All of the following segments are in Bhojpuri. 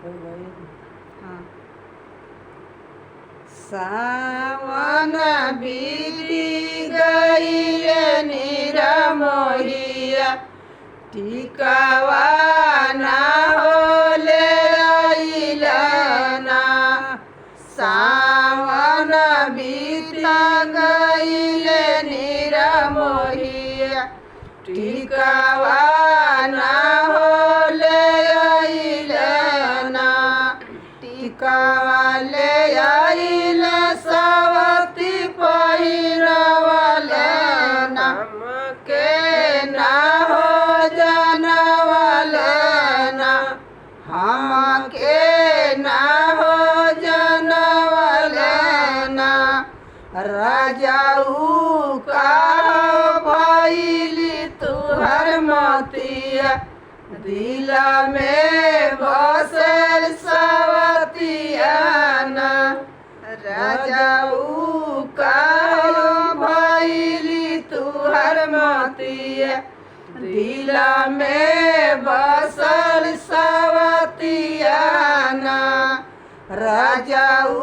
हाँ। सावन बीती गईले निरमोहिया टिकावा ना होले अइलना। सावन बीता गईले निरमोहिया टिकावा ना होले अइलना। टिकावा ले आइल सवती पहिरवलना। के ना हो जनवलना। हम के ना हो जनवलना। राजाऊ का भइली तुहर मतिया दिल में बसल सवतियाना। राजाऊ का भइली तुहर मतिया दिल में बसल सवतियाना। राजाऊ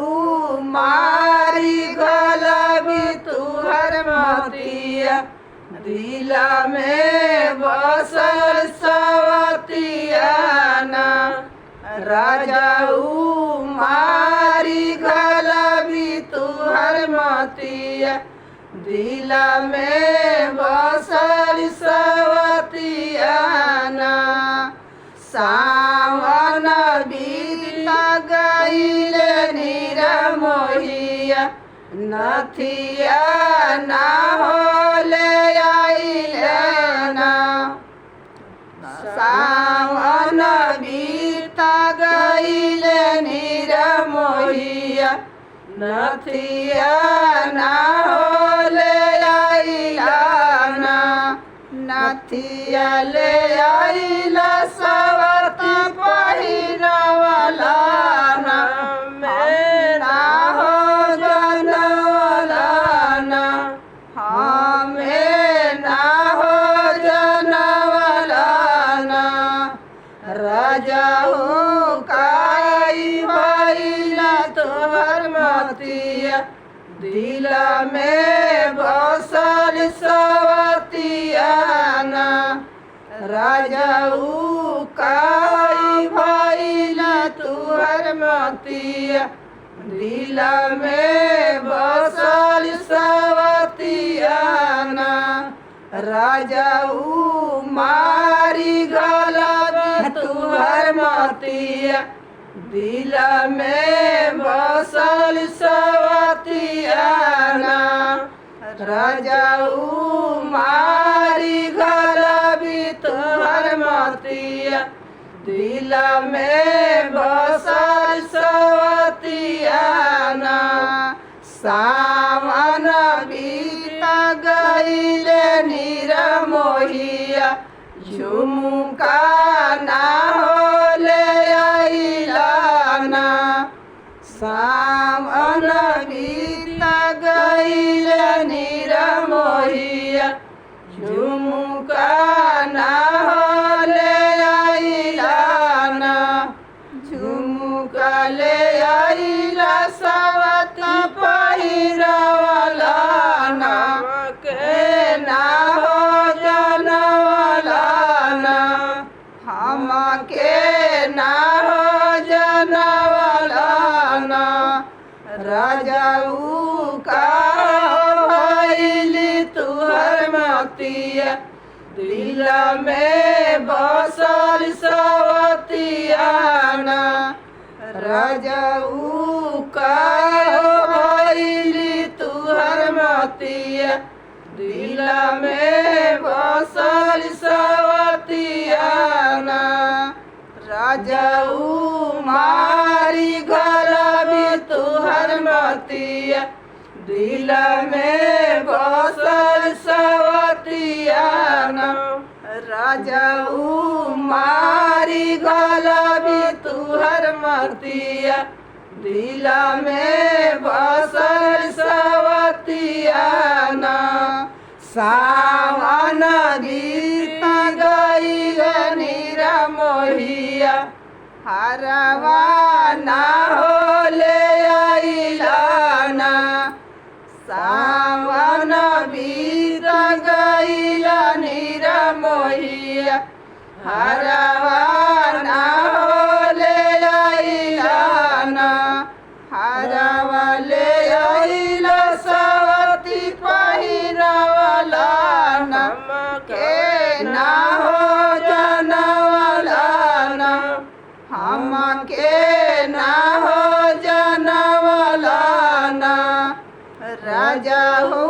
मारी गलबी तुहर मतिया दिल में बसल सवतियाना। राजाऊ मारी गलबी तुहर मतिया दिल में बसल सवतियाना। सावन बीता गईले निरमोहिया नथिया ना होले अइलना। सावन बीता गईले निरमोहिया नथिया ना होले अइलना। नथिया ले आइल सवती पहिरवलना। में ना हो जनवलना। हमें ना हो जनवलना। राजाऊ काई भइल तोहर मतिया दिल में बसल सवतियाना। राजाऊ काई भइल तुहर मतिया दिल में बसल सवतियाना। राजाऊ मारी गलबी तुहर मतिया दिल में बसल सवतियाना। राजाऊ मारी गलबी तुहर मतिया दिल में बसल सवतियाना। सावन बीता गईले निरमोहिया झुमुका ना होले अइलना। सावन बीता गईले निरमोहिया झुमुका ना होले अइलना। झुमुका ले आइल सवती पहिरवलना। के ना हो जनवलना। हम के ना हो जनवलना। राजाऊ का भइली तुहर मतिया दिल में बसल सवतियाना। राजाऊ का भइली तुहर मतिया दिल में बसल सवतियाना। राजाऊ मारी गलबी तुहर मतिया दिल में बसल सवतियाना। राजाऊ मारी गलबी तुहर मतिया दिल में बसल सवतियाना। सावन बीत गईल निरमोहिया हरवा ना हो ले आइलाना सावन बीत गइला नीरा मोहिया हरवा ना हो ले आइलाना हरवा ले आइला सवती पहिरवला नम के ना हो जनवला ना हम के ना हो जनवला ना राजा हो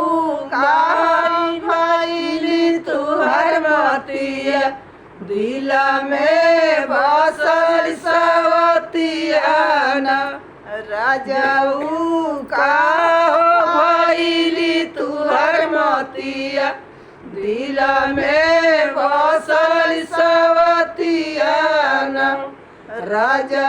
काई भइली तुहर मतिया दिला में बसल सवतिया ना राजा हो का भइली तुहर मतिया दिला में बसल सवतिया ना राजा